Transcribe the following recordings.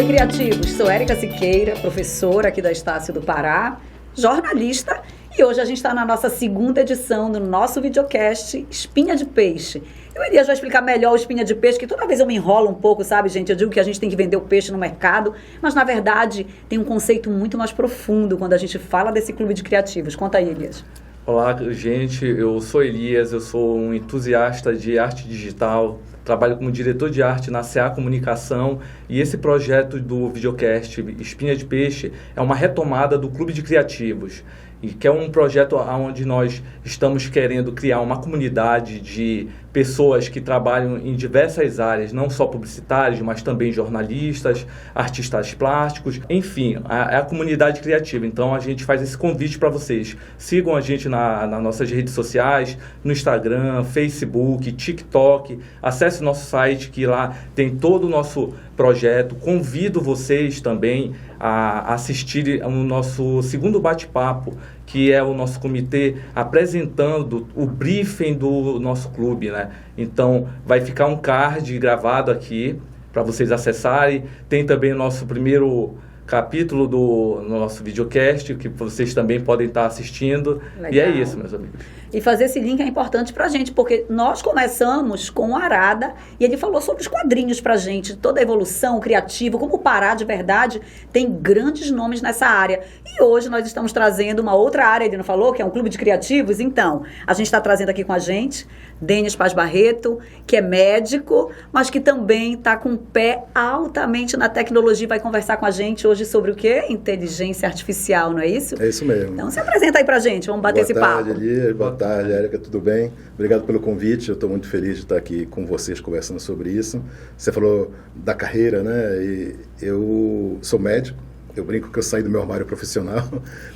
Criativos, sou Érica Siqueira, professora aqui da Estácio do Pará, jornalista, e hoje a gente está na nossa segunda edição do nosso videocast Espinha de Peixe. Eu, Elias, vou explicar melhor o espinha de peixe, que toda vez eu me enrolo um pouco, sabe, gente? Eu digo que a gente tem que vender o peixe no mercado, mas na verdade tem um conceito muito mais profundo quando a gente fala desse clube de criativos. Conta aí, Elias. Olá, gente, eu sou Elias, eu sou um entusiasta de arte digital, trabalho como diretor de arte na CA Comunicação e esse projeto do videocast Espinha de Peixe é uma retomada do Clube de Criativos, e que é um projeto onde nós estamos querendo criar uma comunidade de pessoas que trabalham em diversas áreas, não só publicitários, mas também jornalistas, artistas plásticos, enfim, é a comunidade criativa. Então a gente faz esse convite para vocês. Sigam a gente nas nossas redes sociais, no Instagram, Facebook, TikTok, acesse o nosso site que lá tem todo o nosso projeto. Convido vocês também a assistir ao nosso segundo bate-papo, que é o nosso comitê apresentando o briefing do nosso clube, né? Então, vai ficar um card gravado aqui para vocês acessarem. Tem também o nosso primeiro capítulo do nosso videocast, que vocês também podem estar assistindo. Legal. E é isso, meus amigos. E fazer esse link é importante pra gente, porque nós começamos com o Arada e ele falou sobre os quadrinhos pra gente, toda a evolução, o criativo, como o Pará de verdade tem grandes nomes nessa área. E hoje nós estamos trazendo uma outra área, ele não falou, que é um clube de criativos. Então, a gente está trazendo aqui com a gente Denis Paz Barreto, que é médico, mas que também está com o pé altamente na tecnologia, vai conversar com a gente hoje sobre o quê? Inteligência artificial, não é isso? É isso mesmo. Então, se apresenta aí pra gente, vamos bater esse papo. Boa tarde, Elias. Boa tarde, Érica, tudo bem? Obrigado pelo convite, eu estou muito feliz de estar aqui com vocês conversando sobre isso. Você falou da carreira, né? E eu sou médico, eu brinco que eu saí do meu armário profissional,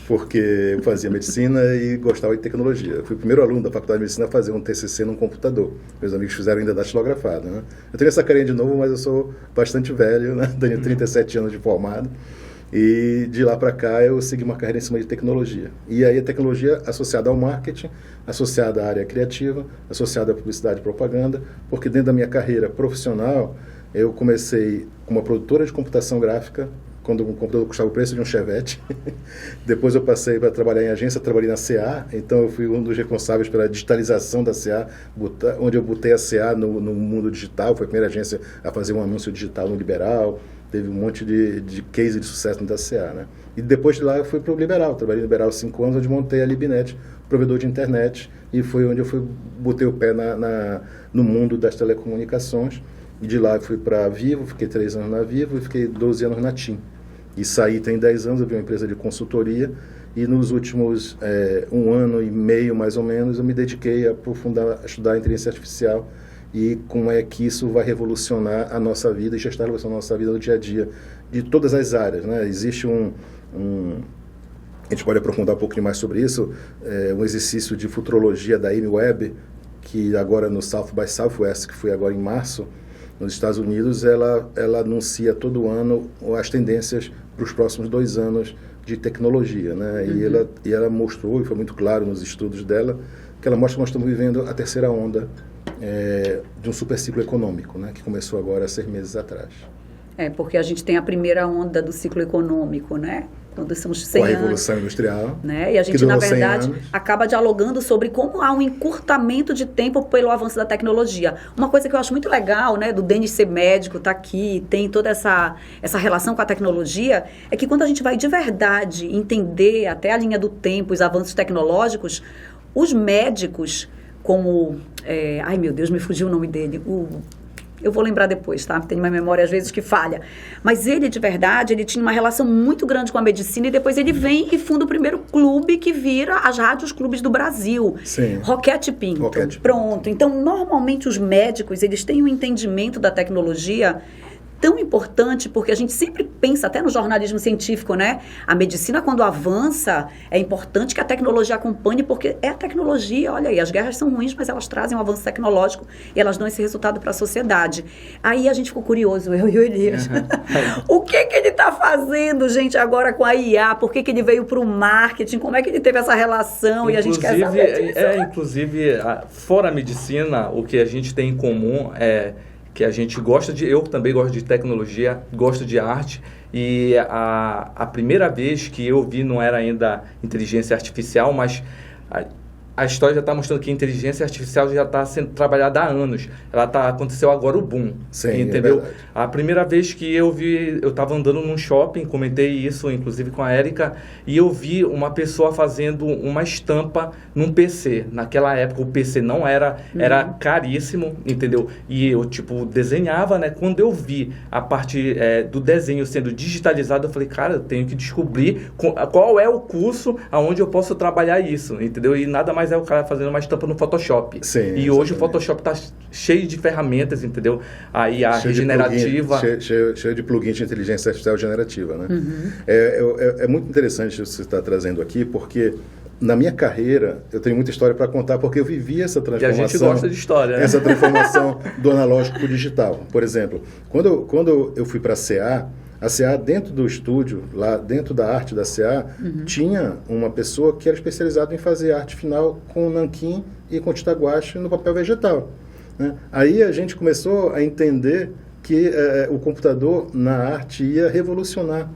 porque eu fazia medicina e gostava de tecnologia. Eu fui o primeiro aluno da faculdade de medicina a fazer um TCC num computador. Meus amigos fizeram ainda datilografado, né? Eu tenho essa carinha de novo, mas eu sou bastante velho, né? Tenho 37 anos de formado. E de lá para cá eu segui uma carreira em cima de tecnologia. E aí a tecnologia associada ao marketing, associada à área criativa, associada à publicidade e propaganda, porque dentro da minha carreira profissional eu comecei com uma produtora de computação gráfica, quando o computador custava o preço de um Chevette. Depois eu passei para trabalhar em agência, trabalhei na CA, então eu fui um dos responsáveis pela digitalização da CA, onde eu botei a CA no mundo digital, foi a primeira agência a fazer um anúncio digital no Liberal, teve um monte de case de sucesso da CA, né? E depois de lá eu fui para o Liberal, trabalhei no Liberal 5 anos, onde montei a Libnet, provedor de internet, e foi onde eu botei o pé no mundo das telecomunicações. E de lá eu fui para a Vivo, fiquei 3 anos na Vivo e fiquei 12 anos na TIM. E saí tem 10 anos, eu vi uma empresa de consultoria, e nos últimos 1 ano e meio, mais ou menos, eu me dediquei a estudar a inteligência artificial e como é que isso vai revolucionar a nossa vida e já está revolucionando a nossa vida no dia a dia, de todas as áreas, né? Existe a gente pode aprofundar um pouquinho mais sobre isso, um exercício de futurologia da Amy Webb, que agora no South by Southwest, que foi agora em março, nos Estados Unidos, ela anuncia todo ano as tendências para os próximos 2 anos de tecnologia, né? Uhum. E ela mostrou, e foi muito claro nos estudos dela, que ela mostra que nós estamos vivendo a terceira onda de um super ciclo econômico, né? Que começou agora há 6 meses atrás. Porque a gente tem a primeira onda do ciclo econômico, né? Quando somos 100 anos. Com a Revolução Industrial. Né? E a gente, na verdade, acaba dialogando sobre como há um encurtamento de tempo pelo avanço da tecnologia. Uma coisa que eu acho muito legal, né, do Denis ser médico, tá aqui, tem toda essa relação com a tecnologia, é que quando a gente vai de verdade entender até a linha do tempo, os avanços tecnológicos, os médicos, como... ai, meu Deus, me fugiu o nome dele. Eu vou lembrar depois, tá? Tem uma memória, às vezes, que falha. Mas ele, de verdade, ele tinha uma relação muito grande com a medicina e depois ele vem e funda o primeiro clube que vira as rádios clubes do Brasil. Sim. Roquete Pinto. Pronto. Então, normalmente, os médicos, eles têm um entendimento da tecnologia tão importante, porque a gente sempre pensa, até no jornalismo científico, né? A medicina, quando avança, é importante que a tecnologia acompanhe, porque é a tecnologia, olha aí, as guerras são ruins, mas elas trazem um avanço tecnológico e elas dão esse resultado para a sociedade. Aí a gente ficou curioso, eu e o Elias. O que ele está fazendo, gente, agora com a IA? Por que ele veio para o marketing? Como é que ele teve essa relação? Inclusive, e a gente quer saber disso. Inclusive, fora a medicina, o que a gente tem em comum é que a gente gosta de... Eu também gosto de tecnologia, gosto de arte, e a primeira vez que eu vi não era ainda inteligência artificial, mas... A história já está mostrando que a inteligência artificial já está sendo trabalhada há anos. Aconteceu agora o boom, sim, entendeu? É a primeira vez que eu vi, eu estava andando num shopping, comentei isso inclusive com a Érica, e eu vi uma pessoa fazendo uma estampa num PC. Naquela época o PC não era caríssimo, entendeu? E eu desenhava, né? Quando eu vi a parte do desenho sendo digitalizado, eu falei, cara, eu tenho que descobrir qual é o curso aonde eu posso trabalhar isso, entendeu? E nada mais é o cara fazendo uma estampa no Photoshop. Sim, e exatamente. Hoje o Photoshop está cheio de ferramentas, entendeu? Aí a regenerativa... Cheio de plugins de inteligência artificial generativa, né? É muito interessante isso que você está trazendo aqui, porque na minha carreira eu tenho muita história para contar, porque eu vivi essa transformação. E a gente gosta de história, né? Essa transformação do analógico para o digital. Por exemplo, quando eu fui para a CA, dentro do estúdio, lá dentro da arte da CA, tinha uma pessoa que era especializada em fazer arte final com nanquim e com tinta guache no papel vegetal, né? Aí a gente começou a entender que o computador na arte ia revolucionar,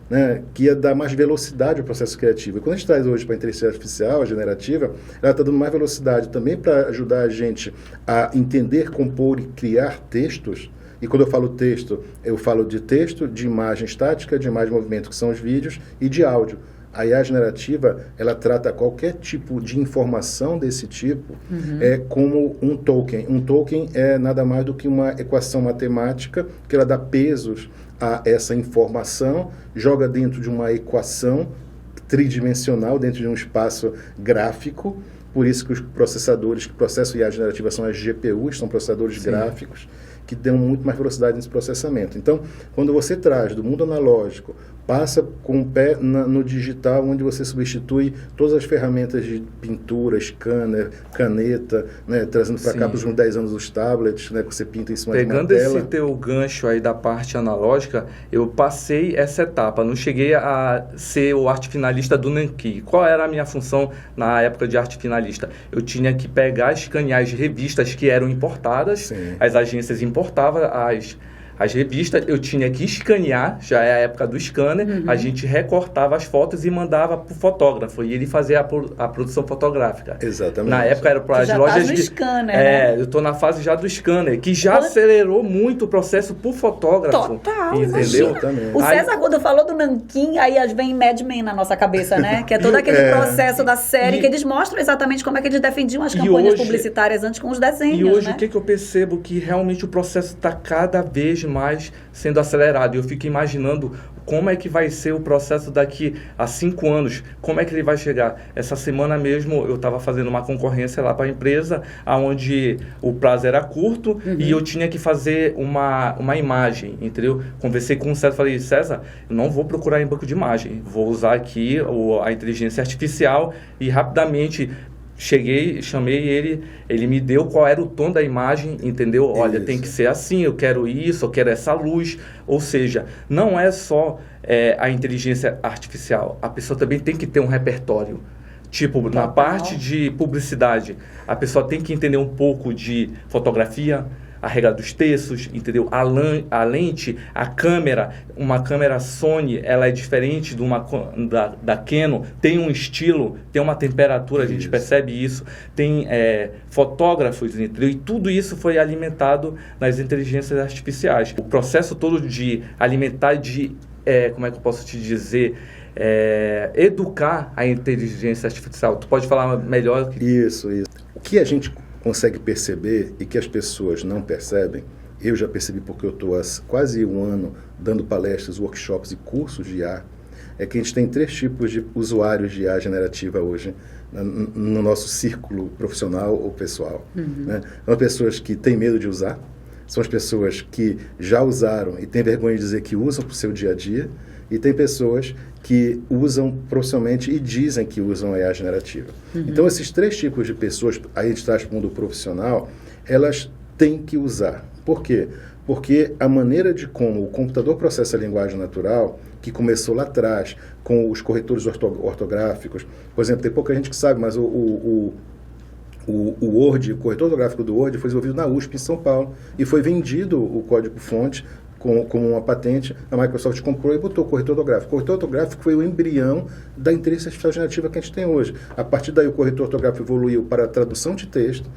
né? Que ia dar mais velocidade ao processo criativo. E quando a gente traz hoje para a inteligência artificial, a generativa, ela está dando mais velocidade também para ajudar a gente a entender, compor e criar textos. E quando eu falo texto, eu falo de texto, de imagem estática, de imagem em movimento, que são os vídeos, e de áudio. A IA generativa, ela trata qualquer tipo de informação desse tipo como um token. Um token é nada mais do que uma equação matemática que ela dá pesos a essa informação, joga dentro de uma equação tridimensional, dentro de um espaço gráfico. Por isso que os processadores que processam IA generativa são as GPUs, são processadores gráficos, que dão muito mais velocidade nesse processamento. Então, quando você traz do mundo analógico, passa com o pé no digital, onde você substitui todas as ferramentas de pintura, scanner, caneta, né, trazendo para cá para os 10 anos os tablets, né, que você pinta em cima de uma tela. Pegando esse teu gancho aí da parte analógica, eu passei essa etapa, não cheguei a ser o arte finalista do nanquim. Qual era a minha função na época de arte finalista? Eu tinha que pegar, escanear as revistas que eram importadas, as agências importavam as revistas, eu tinha que escanear, já é a época do scanner, a gente recortava as fotos e mandava para o fotógrafo, e ele fazia a produção fotográfica. Exatamente. Na época era para as lojas de scanner, né? Eu estou na fase já do scanner, que já acelerou muito o processo para o fotógrafo. Total, entendeu? O César, quando falou do nanquim, aí vem Mad Men na nossa cabeça, né? Que é todo aquele processo da série, que eles mostram exatamente como é que eles defendiam as campanhas publicitárias antes com os desenhos, E hoje, né? o que eu percebo? Que realmente o processo está cada vez mais sendo acelerado. Eu fico imaginando como é que vai ser o processo daqui a 5 anos, como é que ele vai chegar. Essa semana mesmo eu estava fazendo uma concorrência lá para a empresa, onde o prazo era curto e eu tinha que fazer uma imagem, entendeu? Conversei com o César, falei, César, eu não vou procurar em banco de imagem, vou usar aqui a inteligência artificial e rapidamente... chamei ele me deu qual era o tom da imagem, entendeu? Olha, tem que ser assim, eu quero isso, eu quero essa luz. Ou seja, não é só a inteligência artificial, a pessoa também tem que ter um repertório. Tipo, na parte de publicidade, a pessoa tem que entender um pouco de fotografia, a regra dos textos, entendeu? A lente, a câmera, uma câmera Sony, ela é diferente da Canon, tem um estilo, tem uma temperatura, a gente percebe isso, tem fotógrafos, entendeu? E tudo isso foi alimentado nas inteligências artificiais. O processo todo de alimentar, como é que eu posso te dizer, educar a inteligência artificial. Tu pode falar melhor? Isso. O que a gente consegue perceber e que as pessoas não percebem, eu já percebi porque eu estou há quase um ano dando palestras, workshops e cursos de IA, é que a gente tem 3 tipos de usuários de IA generativa hoje no nosso círculo profissional ou pessoal. Né? São as pessoas que têm medo de usar, são as pessoas que já usaram e têm vergonha de dizer que usam para o seu dia a dia, e tem pessoas que usam profissionalmente e dizem que usam a IA generativa. Então, esses 3 tipos de pessoas, aí a gente traz para o mundo profissional, elas têm que usar. Por quê? Porque a maneira de como o computador processa a linguagem natural, que começou lá atrás com os corretores ortográficos, por exemplo, tem pouca gente que sabe, mas o o Word, o corretor ortográfico do Word foi desenvolvido na USP em São Paulo e foi vendido o código-fonte como uma patente. A Microsoft comprou e botou o corretor ortográfico. O corretor ortográfico foi o embrião da inteligência artificial generativa que a gente tem hoje. A partir daí, o corretor ortográfico evoluiu para a tradução de texto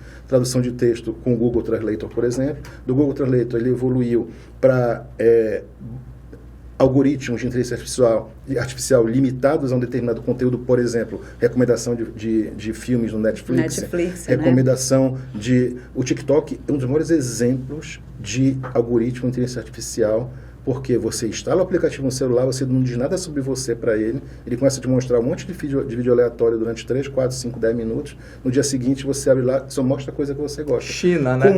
com o Google Translator, por exemplo. Do Google Translator, ele evoluiu para algoritmos de inteligência artificial limitados a um determinado conteúdo, por exemplo, recomendação de filmes no Netflix, recomendação de... O TikTok é um dos maiores exemplos de algoritmo de inteligência artificial, porque você instala o aplicativo no celular, você não diz nada sobre você para ele começa a te mostrar um monte de vídeo aleatório durante 3, 4, 5, 10 minutos. No dia seguinte, você abre lá, só mostra coisa que você gosta. China, né?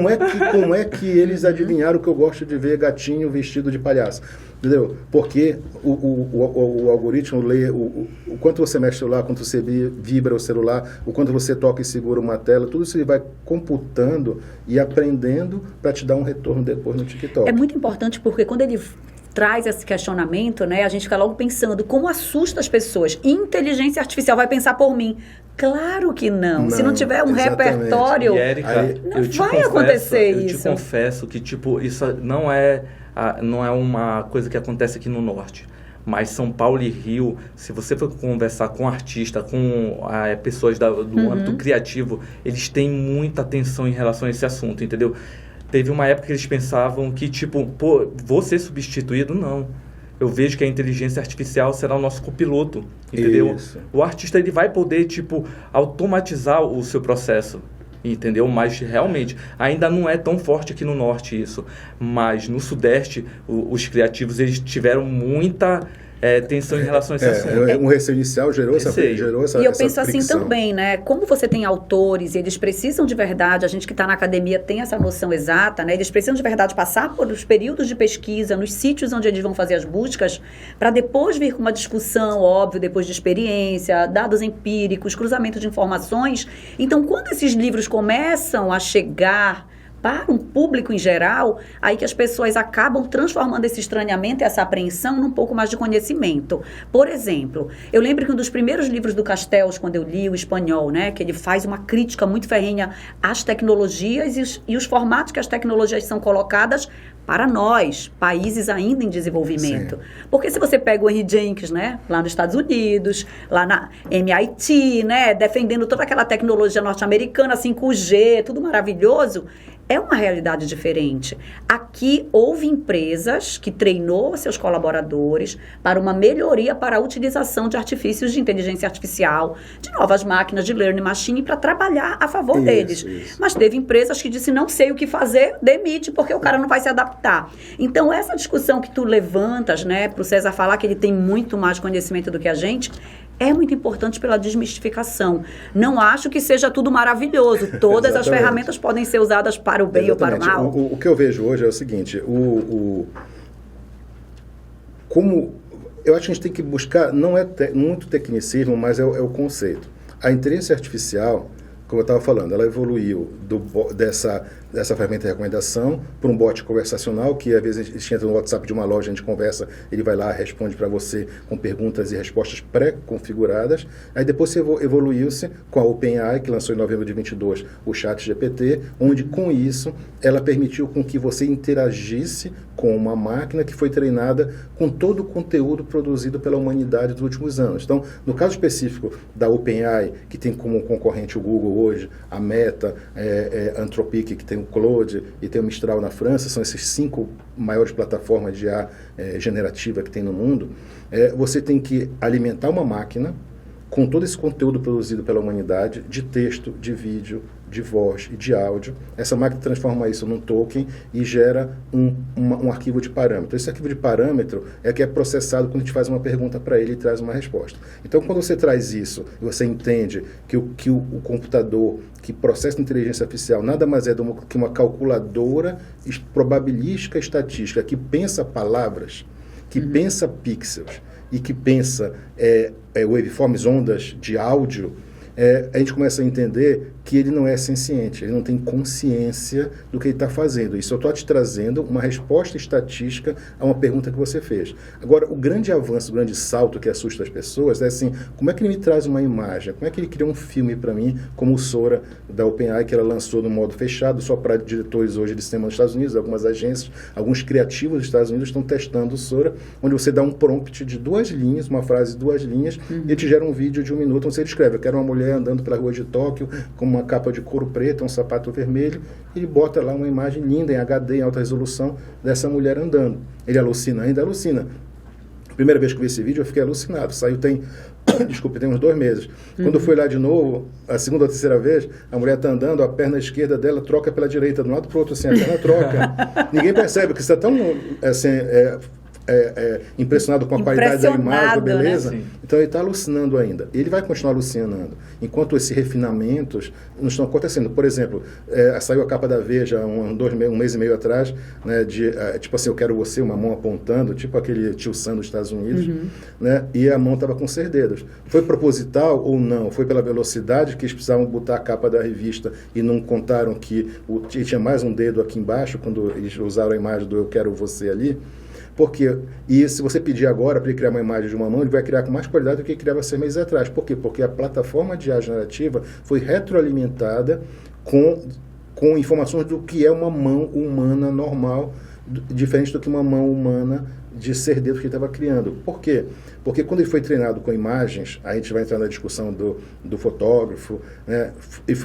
Como é que eles adivinharam que eu gosto de ver gatinho vestido de palhaço? Entendeu? Porque o algoritmo lê o quanto você mexe o celular, quanto você vibra o celular, o quanto você toca e segura uma tela, tudo isso ele vai computando e aprendendo para te dar um retorno depois no TikTok. É muito importante porque quando ele traz esse questionamento, né, a gente fica logo pensando como assusta as pessoas. Inteligência artificial vai pensar por mim. Claro que não. Se não tiver um repertório, e, Érica, não vai acontecer isso. Eu te confesso que isso não é uma coisa que acontece aqui no Norte. Mas São Paulo e Rio, se você for conversar com artista, com pessoas do âmbito criativo, eles têm muita atenção em relação a esse assunto, entendeu? Teve uma época que eles pensavam que, vou ser substituído? Não. Eu vejo que a inteligência artificial será o nosso copiloto, entendeu? Isso. O artista ele vai poder, automatizar o seu processo, entendeu? Mas, realmente, ainda não é tão forte aqui no Norte isso. Mas, no Sudeste, os criativos, eles tiveram muita... tensão em relação a esse assunto. Um receio inicial gerou essa E eu penso assim também, né? Como você tem autores e eles precisam de verdade, a gente que está na academia tem essa noção exata, né? Eles precisam de verdade passar por os períodos de pesquisa, nos sítios onde eles vão fazer as buscas, para depois vir com uma discussão, óbvio, depois de experiência, dados empíricos, cruzamento de informações. Então, quando esses livros começam a chegar para um público em geral, aí que as pessoas acabam transformando esse estranhamento e essa apreensão num pouco mais de conhecimento. Por exemplo, eu lembro que um dos primeiros livros do Castells, quando eu li o espanhol, né, que ele faz uma crítica muito ferrenha às tecnologias e os formatos que as tecnologias são colocadas para nós, países ainda em desenvolvimento. Sim. Porque se você pega o Henry Jenkins, né, lá nos Estados Unidos, lá na MIT, né, defendendo toda aquela tecnologia norte-americana, 5G, tudo maravilhoso, é uma realidade diferente. Aqui houve empresas que treinou seus colaboradores para uma melhoria para a utilização de artifícios de inteligência artificial, de novas máquinas de learning machine para trabalhar a favor deles. Isso. Mas teve empresas que disseram, não sei o que fazer, demite, porque o cara não vai se adaptar. Então, essa discussão que tu levantas, né, para o César falar que ele tem muito mais conhecimento do que a gente, é muito importante pela desmistificação. Não acho que seja tudo maravilhoso. Todas as ferramentas podem ser usadas para o bem ou para o mal. O que eu vejo hoje é o seguinte, como eu acho que a gente tem que buscar, não é muito tecnicismo, mas é o conceito. A inteligência artificial, como eu estava falando, ela evoluiu dessa ferramenta de recomendação para um bot conversacional, que às vezes a gente entra no WhatsApp de uma loja, a gente conversa, ele vai lá, responde para você com perguntas e respostas pré-configuradas. Aí depois você evoluiu-se com a OpenAI, que lançou em novembro de 2022 o ChatGPT, onde com isso ela permitiu com que você interagisse com uma máquina que foi treinada com todo o conteúdo produzido pela humanidade dos últimos anos. Então, no caso específico da OpenAI, que tem como concorrente o Google hoje, a Meta, a Anthropic, que tem o Claude e tem o Mistral na França, são esses 5 maiores plataformas de IA generativa que tem no mundo, você tem que alimentar uma máquina com todo esse conteúdo produzido pela humanidade, de texto, de vídeo, de voz e de áudio. Essa máquina transforma isso num token e gera um arquivo de parâmetro. Esse arquivo de parâmetro é que é processado quando a gente faz uma pergunta para ele e traz uma resposta. Então, quando você traz isso e você entende que o computador que processa inteligência artificial nada mais é do que uma calculadora probabilística estatística que pensa palavras, que pensa pixels e que pensa waveforms, ondas de áudio, a gente começa a entender que ele não é senciente, ele não tem consciência do que ele está fazendo. Isso eu estou te trazendo uma resposta estatística a uma pergunta que você fez. Agora, o grande avanço, o grande salto que assusta as pessoas é assim, como é que ele me traz uma imagem? Como é que ele cria um filme para mim, como o Sora da OpenAI, que ela lançou no modo fechado, só para diretores hoje de cinema nos Estados Unidos, algumas agências, alguns criativos dos Estados Unidos estão testando o Sora, onde você dá um prompt de 2 linhas, uma frase de 2 linhas, e ele te gera um vídeo de 1 minuto, onde você escreve, eu quero uma mulher andando pela rua de Tóquio, com uma capa de couro preto, um sapato vermelho, e ele bota lá uma imagem linda, em HD, em alta resolução, dessa mulher andando. Ele alucina, ainda alucina. Primeira vez que eu vi esse vídeo, eu fiquei alucinado. Saiu tem uns 2 meses. Quando eu fui lá de novo, a segunda ou terceira vez, a mulher está andando, a perna esquerda dela troca pela direita, de um lado para o outro, assim, a perna troca. Ninguém percebe, que você está tão assim, impressionado com a qualidade da imagem, da beleza. Né? Então ele está alucinando ainda. Ele vai continuar alucinando. Enquanto esses refinamentos não estão acontecendo. Por exemplo, saiu a capa da Veja um mês e meio atrás, né, tipo assim, eu quero você, uma mão apontando, tipo aquele Tio Sam dos Estados Unidos, né, e a mão estava com 6 dedos. Foi proposital ou não? Foi pela velocidade que eles precisavam botar a capa da revista e não contaram que tinha mais um dedo aqui embaixo quando eles usaram a imagem do eu quero você ali? Porque, e se você pedir agora para ele criar uma imagem de uma mão, ele vai criar com mais qualidade do que ele criava 6 meses atrás. Por quê? Porque a plataforma de IA generativa foi retroalimentada com informações do que é uma mão humana normal, diferente do que uma mão humana de ser dedo que ele estava criando. Por quê? Porque quando ele foi treinado com imagens, aí a gente vai entrar na discussão do fotógrafo, né?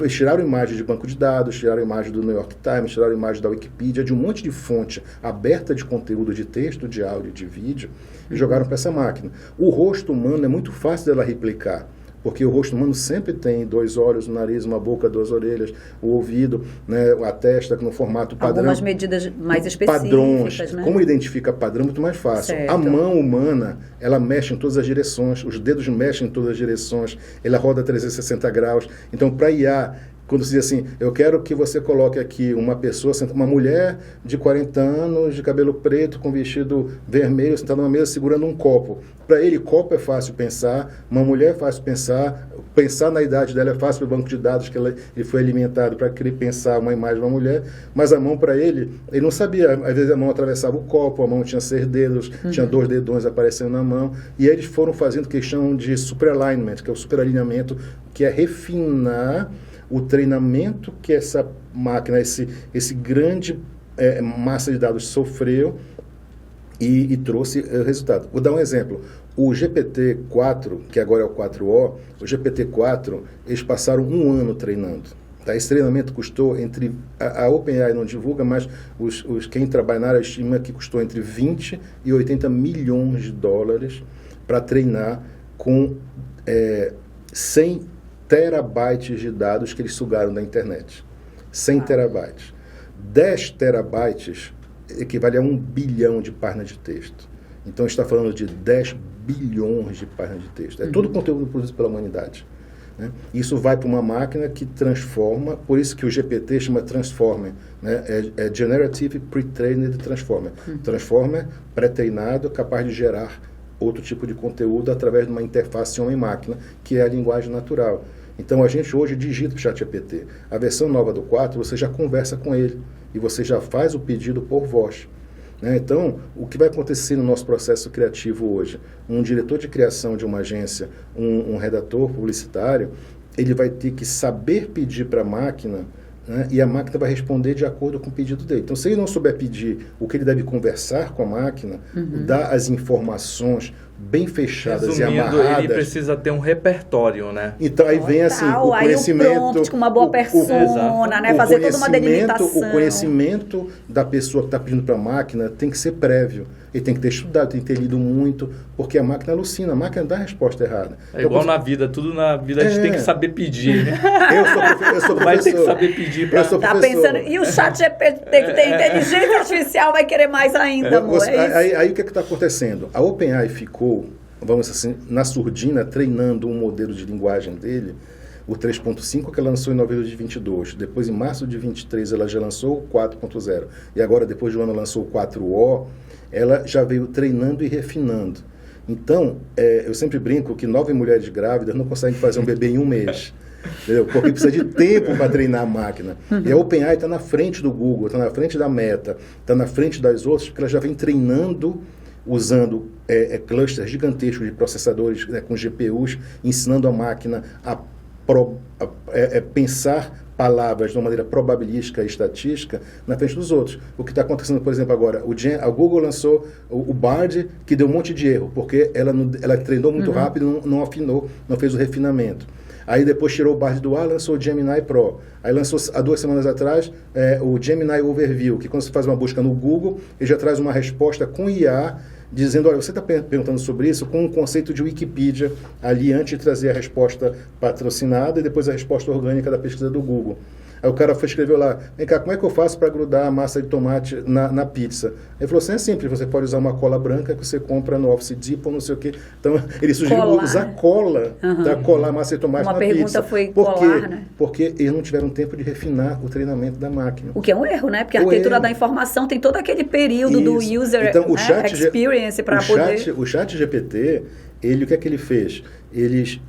Tiraram imagem de banco de dados, tiraram imagem do New York Times, tiraram imagem da Wikipedia, de um monte de fonte aberta de conteúdo de texto, de áudio, de vídeo, e jogaram para essa máquina. O rosto humano é muito fácil dela replicar, porque o rosto humano sempre tem 2 olhos, um nariz, uma boca, 2 orelhas, o ouvido, né, a testa no formato padrão. Algumas medidas mais específicas, padrões, né? Como identifica padrão, muito mais fácil. Certo. A mão humana, ela mexe em todas as direções, os dedos mexem em todas as direções, ela roda 360 graus. Então, para IA, quando se diz assim, eu quero que você coloque aqui uma pessoa, uma mulher de 40 anos, de cabelo preto, com vestido vermelho, sentada numa mesa segurando um copo. Para ele, copo é fácil pensar, uma mulher é fácil pensar na idade dela é fácil pelo banco de dados que ele foi alimentado para querer pensar uma imagem de uma mulher, mas a mão para ele não sabia. Às vezes a mão atravessava o copo, a mão tinha 6 dedos, tinha 2 dedões aparecendo na mão, e aí eles foram fazendo o que chamam de superalignment, que é o superalinhamento, que é refinar o treinamento que essa máquina, esse grande massa de dados sofreu e trouxe resultado. Vou dar um exemplo. O GPT-4, que agora é o 4O, o GPT-4, eles passaram 1 ano treinando. Tá? Esse treinamento custou a OpenAI não divulga, mas quem trabalha na área estima que custou entre 20 e 80 milhões de dólares para treinar com 100 terabytes de dados que eles sugaram da internet. 100 terabytes. 10 terabytes equivale a 1 bilhão de páginas de texto. Então, está falando de 10 bilhões de páginas de texto. É todo o conteúdo produzido pela humanidade. Né? Isso vai para uma máquina que transforma, por isso que o GPT chama Transformer. Né? É Generative Pre-Trained Transformer. Transformer pré-treinado, capaz de gerar outro tipo de conteúdo através de uma interface homem-máquina, que é a linguagem natural. Então, a gente hoje digita o ChatGPT. A versão nova do 4, você já conversa com ele e você já faz o pedido por voz. Né? Então, o que vai acontecer no nosso processo criativo hoje? Um diretor de criação de uma agência, um redator publicitário, ele vai ter que saber pedir para a máquina, né? E a máquina vai responder de acordo com o pedido dele. Então, se ele não souber pedir o que ele deve conversar com a máquina, dar as informações bem fechadas e amarradas. Ele precisa ter um repertório, né? Então, aí vem assim, o conhecimento... Aí o prompt com uma boa persona, né? Fazer toda uma delimitação. O conhecimento da pessoa que está pedindo para a máquina tem que ser prévio. Ele tem que ter estudado, tem que ter lido muito, porque a máquina alucina, a máquina dá a resposta errada. É igual na vida, tudo na vida a gente tem que saber pedir, né? Eu sou professor. Vai ter que saber pedir para... Tá pensando, e o ChatGPT que tem inteligência artificial vai querer mais ainda, amor. Aí o que está acontecendo? A OpenAI ficou, vamos assim, na surdina, treinando um modelo de linguagem dele, o 3.5, que ela lançou em novembro de 22. Depois, em março de 23, ela já lançou o 4.0. E agora, depois de um ano, lançou o 4O. Ela já veio treinando e refinando. Então, eu sempre brinco que 9 mulheres grávidas não conseguem fazer um bebê em 1 mês. Entendeu? Porque precisa de tempo para treinar a máquina. E a OpenAI está na frente do Google, está na frente da Meta, está na frente das outras, porque ela já vem treinando usando clusters gigantescos de processadores com GPUs, ensinando a máquina a pensar palavras de uma maneira probabilística e estatística na frente dos outros. O que está acontecendo, por exemplo, agora, a Google lançou o Bard, que deu um monte de erro, porque ela treinou muito rápido, não afinou, não fez o refinamento. Aí depois tirou o Bard do ar, lançou o Gemini Pro. Aí lançou, há 2 semanas atrás, o Gemini Overview, que quando você faz uma busca no Google, ele já traz uma resposta com IA, dizendo, olha, você está perguntando sobre isso com um conceito de Wikipedia ali antes de trazer a resposta patrocinada e depois a resposta orgânica da pesquisa do Google. Aí o cara escreveu lá, vem cá, como é que eu faço para grudar a massa de tomate na pizza? Ele falou assim, é simples, você pode usar uma cola branca que você compra no Office Depot, não sei o quê. Então, ele sugeriu usar cola para colar a massa de tomate na pizza. Uma pergunta foi Por colar, quê? né? Porque eles não tiveram tempo de refinar o treinamento da máquina. O que é um erro, né? Porque a arquitetura da informação tem todo aquele período do user então, experience para poder... O chat GPT, o que é que ele fez? Eles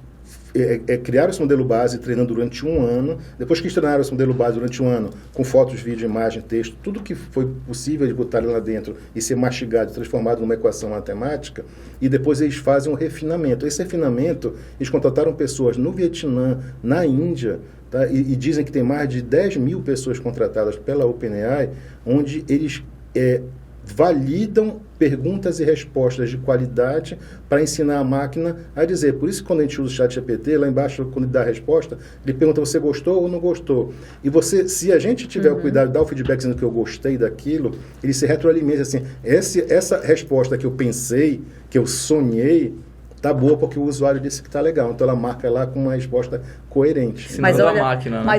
criaram esse modelo base treinando durante 1 ano. Depois que eles treinaram esse modelo base durante 1 ano, com fotos, vídeo, imagem, texto, tudo que foi possível de botar lá dentro e ser mastigado, transformado numa equação matemática, e depois eles fazem um refinamento. Esse refinamento, eles contrataram pessoas no Vietnã, na Índia, tá? E dizem que tem mais de 10 mil pessoas contratadas pela OpenAI, onde eles validam perguntas e respostas de qualidade para ensinar a máquina a dizer. Por isso que quando a gente usa o chat GPT, lá embaixo, quando ele dá a resposta, ele pergunta, você gostou ou não gostou? E se a gente tiver o cuidado de dar o feedback dizendo que eu gostei daquilo, ele se retroalimenta assim, essa resposta que eu pensei, que eu sonhei, tá boa porque o usuário disse que tá legal. Então ela marca lá com uma resposta coerente. Mas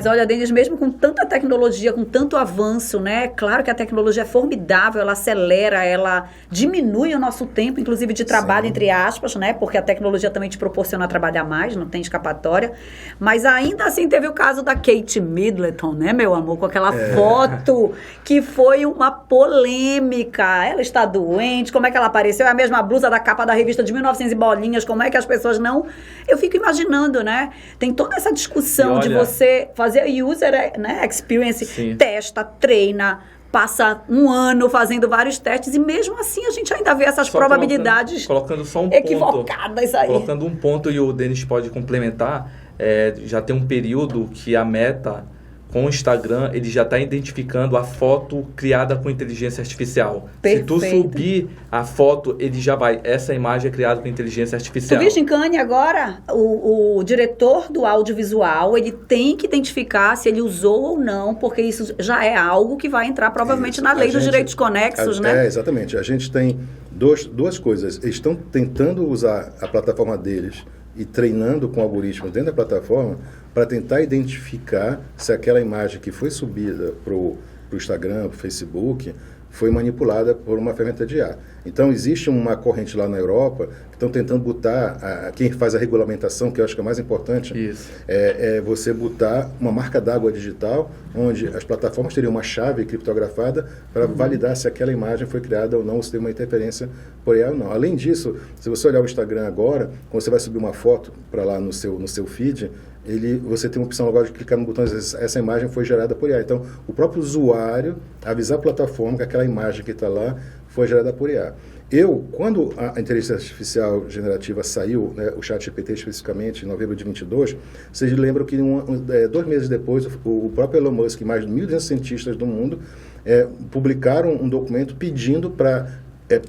olha, Denis, mesmo com tanta tecnologia, com tanto avanço, né? Claro que a tecnologia é formidável, ela acelera, ela diminui o nosso tempo, inclusive de trabalho, entre aspas, né? Porque a tecnologia também te proporciona trabalhar mais, não tem escapatória. Mas ainda assim teve o caso da Kate Middleton, né, meu amor? Com aquela foto que foi uma polêmica. Ela está doente, como é que ela apareceu? É a mesma blusa da capa da revista de 1900 e bolinhas. Como é que as pessoas não... Eu fico imaginando, né? Tem toda essa discussão de você fazer user experience, testa, treina, passa 1 ano fazendo vários testes e mesmo assim a gente ainda vê essas probabilidades colocando só um equivocadas aí. Colocando um ponto e o Denis pode complementar, já tem um período que a Meta, com o Instagram, ele já está identificando a foto criada com inteligência artificial. Perfeito. Se tu subir a foto, ele já vai. Essa imagem é criada com inteligência artificial. Tu viste em Cannes agora? O diretor do audiovisual, ele tem que identificar se ele usou ou não, porque isso já é algo que vai entrar provavelmente na lei dos direitos conexos, né? Exatamente. A gente tem duas coisas. Eles estão tentando usar a plataforma deles e treinando com algoritmos dentro da plataforma para tentar identificar se aquela imagem que foi subida para o Instagram, para o Facebook, foi manipulada por uma ferramenta de IA. Então, existe uma corrente lá na Europa que estão tentando botar, quem faz a regulamentação, que eu acho que é mais importante, é você botar uma marca d'água digital, onde as plataformas teriam uma chave criptografada para validar se aquela imagem foi criada ou não, ou se teve uma interferência por IA ou não. Além disso, se você olhar o Instagram agora, quando você vai subir uma foto para lá no seu feed, você tem uma opção agora de clicar no botão, essa imagem foi gerada por IA. Então, o próprio usuário avisar a plataforma que aquela imagem que está lá foi gerada por IA. Quando a inteligência artificial generativa saiu, né, o ChatGPT especificamente, em novembro de 22, vocês lembram que 2 meses depois, o próprio Elon Musk e mais de 1.200 cientistas do mundo publicaram um documento pedindo para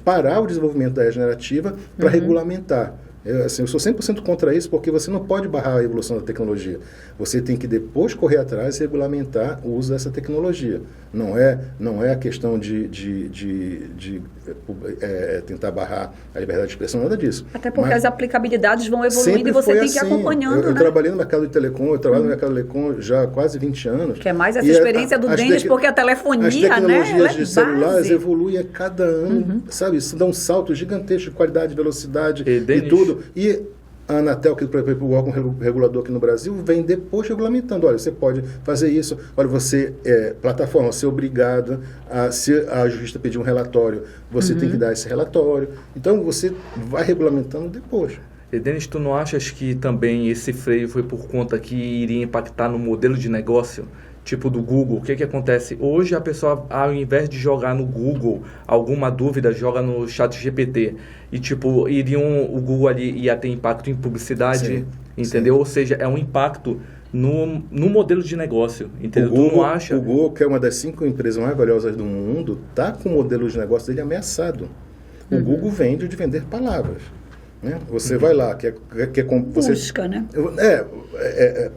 parar o desenvolvimento da generativa para regulamentar. Eu sou 100% contra isso, porque você não pode barrar a evolução da tecnologia. Você tem que depois correr atrás e regulamentar o uso dessa tecnologia. Não é a questão de tentar barrar a liberdade de expressão, nada disso. Até porque as aplicabilidades vão evoluindo e você tem que ir acompanhando. Eu trabalhei no mercado de telecom, eu trabalho no mercado de telecom já há quase 20 anos. Que é mais essa experiência do Denis, porque a telefonia, as tecnologias de celulares base. evoluem a cada ano, sabe? Isso dá um salto gigantesco de qualidade, velocidade e tudo. E a Anatel, que é o órgão regulador aqui no Brasil, vem depois regulamentando. Olha, você pode fazer isso. Olha, você, plataforma, você é obrigado se a justiça pedir um relatório, você tem que dar esse relatório. Então, você vai regulamentando depois. Denis, tu não achas que também esse freio foi por conta que iria impactar no modelo de negócio? Tipo do Google, o que acontece? Hoje a pessoa, ao invés de jogar no Google alguma dúvida, joga no ChatGPT. E tipo, o Google ali ia ter impacto em publicidade, Sim, entendeu? sim. Ou seja, é um impacto no modelo de negócio, entendeu? O Google, tu não acha? o Google, que é uma das 5 empresas mais valiosas do mundo, está com o modelo de negócio dele ameaçado. O Google vende de vender palavras. Né? Você vai lá, Busca, né?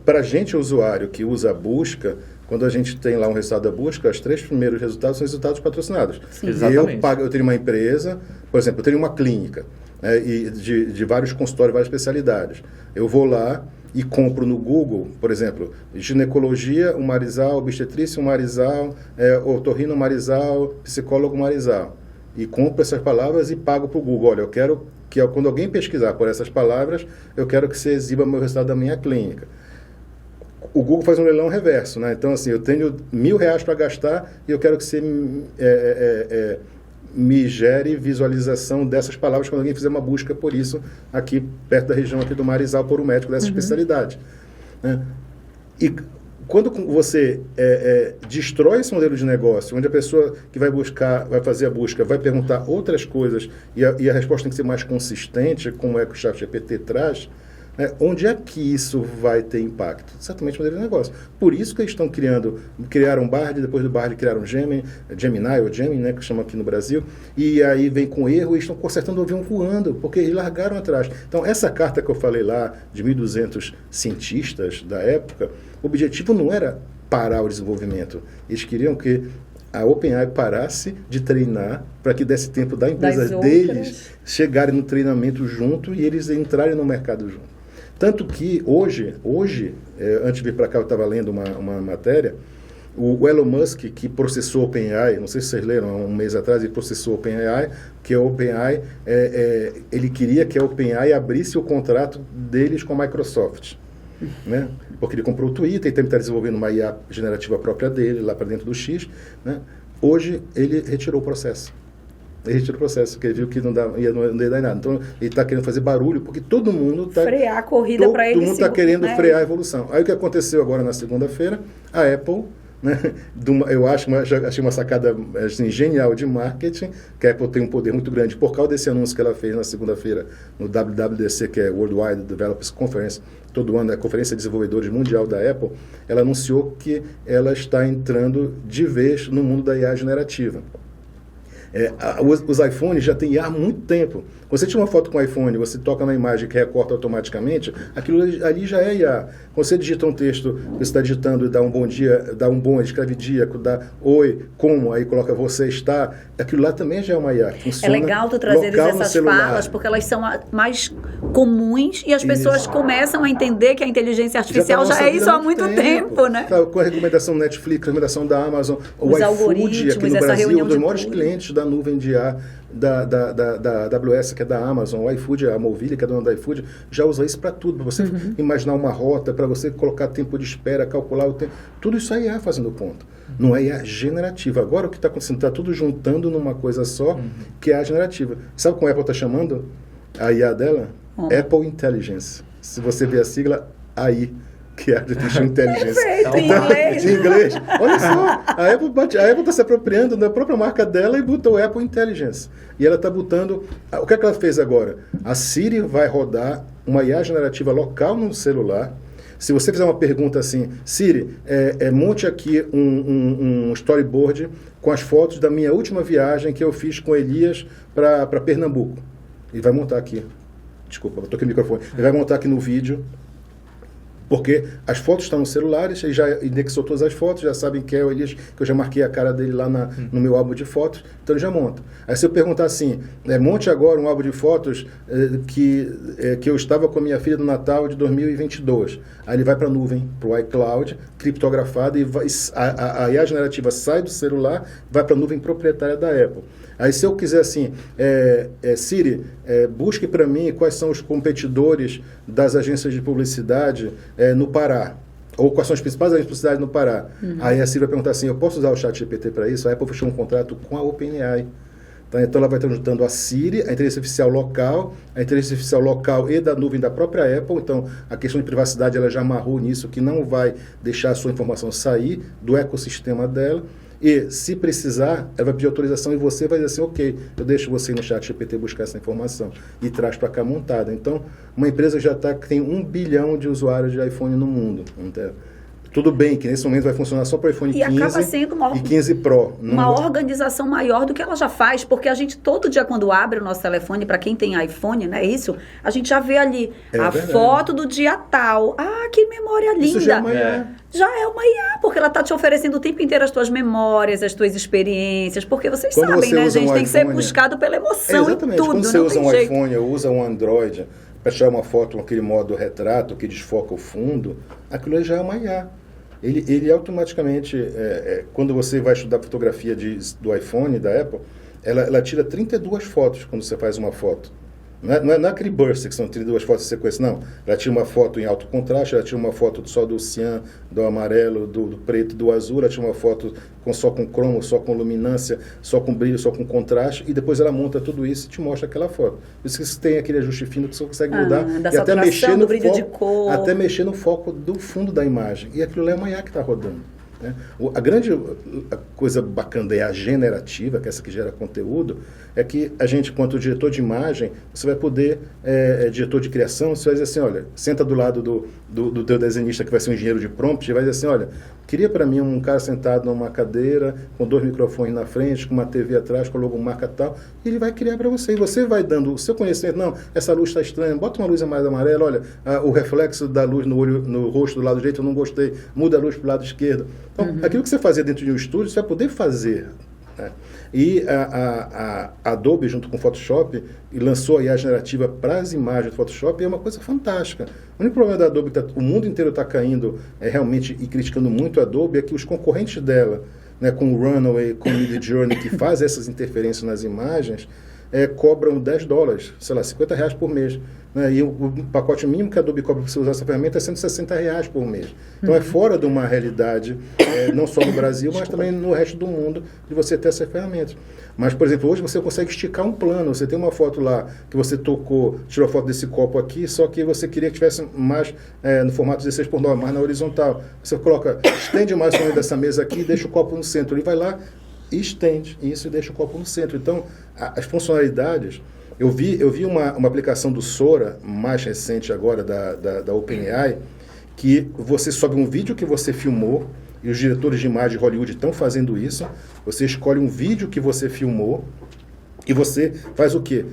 Para a gente, usuário que usa a busca, quando a gente tem lá um resultado da busca, os 3 primeiros resultados são resultados patrocinados. Sim. Exatamente. Eu tenho uma empresa, por exemplo, eu tenho uma clínica e de vários consultórios, várias especialidades. Eu vou lá e compro no Google, por exemplo, ginecologia, um Marizal, obstetrícia, um Marizal, otorrino, um Marizal, psicólogo, um Marizal. E compro essas palavras e pago para o Google. Olha, eu quero que quando alguém pesquisar por essas palavras, eu quero que você exiba meu resultado da minha clínica. O Google faz um leilão reverso, né? Então, assim, eu tenho R$1.000 para gastar e eu quero que você me gere visualização dessas palavras quando alguém fizer uma busca por isso aqui perto da região aqui do Marizal por um médico dessa especialidade. Né? E quando você destrói esse modelo de negócio, onde a pessoa que vai fazer a busca, vai perguntar outras coisas e a resposta tem que ser mais consistente, como é que o ChatGPT traz, onde é que isso vai ter impacto? Certamente no modelo de negócio. Por isso que eles estão criaram Bard, depois do Bard criaram Gemini, né, que chama aqui no Brasil, e aí vem com erro e estão consertando o avião voando, porque eles largaram atrás. Então, essa carta que eu falei lá, de 1.200 cientistas da época, o objetivo não era parar o desenvolvimento. Eles queriam que a OpenAI parasse de treinar para que desse tempo da empresa deles chegarem no treinamento junto e eles entrarem no mercado junto. Tanto que hoje antes de vir para cá eu estava lendo uma matéria, o Elon Musk, que processou a OpenAI, não sei se vocês leram, há um mês atrás ele processou a OpenAI, que a OpenAI, ele queria que a OpenAI abrisse o contrato deles com a Microsoft. Né? Porque ele comprou o Twitter e também está desenvolvendo uma IA generativa própria dele, lá para dentro do X. Né? Hoje ele retirou o processo. Porque ele viu que não ia dar nada. Então, ele está querendo fazer barulho, porque todo mundo está... Frear a corrida para ele. Todo mundo está querendo frear a evolução. Aí, o que aconteceu agora na segunda-feira? A Apple, né, eu achei uma sacada assim, genial de marketing, que a Apple tem um poder muito grande, por causa desse anúncio que ela fez na segunda-feira, no WWDC, que é Worldwide Developers Conference, todo ano é a Conferência de Desenvolvedores Mundial da Apple, ela anunciou que ela está entrando de vez no mundo da IA generativa. Os iPhones já têm IA há muito tempo. Quando você tira uma foto com o iPhone, você toca na imagem que recorta automaticamente, aquilo ali já é IA. Quando você digita um texto, você está digitando e dá um bom dia, dá um bom, escreve dia, dá oi, como, aí coloca você está, aquilo lá também já é uma IA. É legal tu trazer essas falas, porque elas são mais comuns e as pessoas começam a entender que a inteligência artificial já é isso há muito tempo, né? Com a recomendação do Netflix, a recomendação da Amazon, o iFood, aqui no Brasil, um dos maiores clientes da nuvem de IA da AWS, que é da Amazon, o iFood, a Movile, que é dona da iFood, já usa isso para tudo, para você imaginar uma rota, para você colocar tempo de espera, calcular o tempo, tudo isso é IA fazendo ponto. Não é IA generativa. Agora o que está acontecendo, está tudo juntando numa coisa só, que é a generativa. Sabe como a Apple está chamando a IA dela? Apple Intelligence. Se você ver a sigla, AI, que é Artificial Intelligence. Perfeito, em inglês. Olha só, a Apple está se apropriando da própria marca dela e botou Apple Intelligence. E ela está botando... O que é que ela fez agora? A Siri vai rodar uma IA generativa local no celular. Se você fizer uma pergunta assim, Siri, monte aqui um storyboard com as fotos da minha última viagem que eu fiz com Elias para Pernambuco. E vai montar aqui. Desculpa, eu toquei o microfone. Ele vai montar aqui no vídeo. Porque as fotos estão nos celulares, ele já indexou todas as fotos, já sabem que é o Elias, que eu já marquei a cara dele lá no meu álbum de fotos, então ele já monta. Aí se eu perguntar assim, monte agora um álbum de fotos que eu estava com a minha filha no Natal de 2022. Aí ele vai para a nuvem, para o iCloud, criptografado, e a IA generativa sai do celular, vai para a nuvem proprietária da Apple. Aí se eu quiser assim, Siri, busque para mim quais são os competidores das agências de publicidade no Pará, ou quais são as principais agências de publicidade no Pará. Aí a Siri vai perguntar assim, eu posso usar o ChatGPT para isso? A Apple fechou um contrato com a OpenAI. Tá? Então ela vai estar juntando a Siri, a inteligência artificial local e da nuvem da própria Apple. Então a questão de privacidade ela já amarrou nisso, que não vai deixar a sua informação sair do ecossistema dela. E, se precisar, ela vai pedir autorização e você vai dizer assim, ok, eu deixo você ir no chat GPT buscar essa informação e traz para cá montada. Então, uma empresa já tem 1 bilhão de usuários de iPhone no mundo. Então, tudo bem que nesse momento vai funcionar só para o iPhone 15 acaba sendo e 15 Pro. Uma organização maior do que ela já faz, porque a gente todo dia quando abre o nosso telefone, para quem tem iPhone, né, isso, a gente já vê ali verdade. Foto do dia tal. Ah, que memória linda. Isso já é uma IA. Já é uma IA, porque ela está te oferecendo o tempo inteiro as tuas memórias, as tuas experiências, porque vocês quando sabem, né, gente, tem que ser iPhone, buscado pela emoção e tudo. Quando você usa um iPhone ou usa um Android para tirar uma foto com aquele modo retrato que desfoca o fundo, aquilo já é uma IA. Ele automaticamente, quando você vai estudar fotografia do iPhone, da Apple, ela tira 32 fotos quando você faz uma foto. Não é aquele burst que são 32 fotos em sequência, não. Ela tira uma foto em alto contraste, ela tira uma foto só do cian, do amarelo, do preto, do azul, ela tira uma foto só com cromo, só com luminância, só com brilho, só com contraste, e depois ela monta tudo isso e te mostra aquela foto. Por isso que você tem aquele ajuste fino que você consegue mudar e até mexer no brilho de cor. Até mexer no foco do fundo da imagem. E aquilo lá é uma IA que está rodando. Né? A coisa bacana é a generativa, que é essa que gera conteúdo, é que a gente, quanto diretor de imagem, você vai poder, diretor de criação, você vai dizer assim, olha, senta do lado do teu desenhista que vai ser um engenheiro de prompt, e vai dizer assim, olha, queria para mim um cara sentado numa cadeira, com 2 microfones na frente, com uma TV atrás, com logomarca tal, e ele vai criar para você, e você vai dando o seu conhecimento, não, essa luz está estranha, bota uma luz mais amarela, olha, o reflexo da luz no rosto do lado direito eu não gostei, muda a luz para o lado esquerdo. Então, aquilo que você fazia dentro de um estúdio, você vai poder fazer. Né? E a Adobe, junto com o Photoshop, lançou a IA generativa para as imagens do Photoshop, e é uma coisa fantástica. O único problema da Adobe, o mundo inteiro está caindo realmente e criticando muito a Adobe, é que os concorrentes dela, né, com o Runway, com o Midjourney, que faz essas interferências nas imagens, cobram $10, sei lá, R$50 por mês. Né? E o pacote mínimo que a Adobe cobra para você usar essa ferramenta é R$160 por mês. Então é fora de uma realidade, não só no Brasil, mas também no resto do mundo, de você ter essa ferramenta. Mas, por exemplo, hoje você consegue esticar um plano. Você tem uma foto lá que você tirou a foto desse copo aqui, só que você queria que tivesse mais no formato 16:9, mais na horizontal. Você estende mais o tamanho dessa mesa aqui e deixa o copo no centro. Ele vai lá e estende isso e deixa o copo no centro. Então, as funcionalidades... Eu vi uma aplicação do Sora, mais recente agora, da OpenAI, que você sobe um vídeo que você filmou, e os diretores de imagem de Hollywood estão fazendo isso. Você escolhe um vídeo que você filmou, e você faz o quê?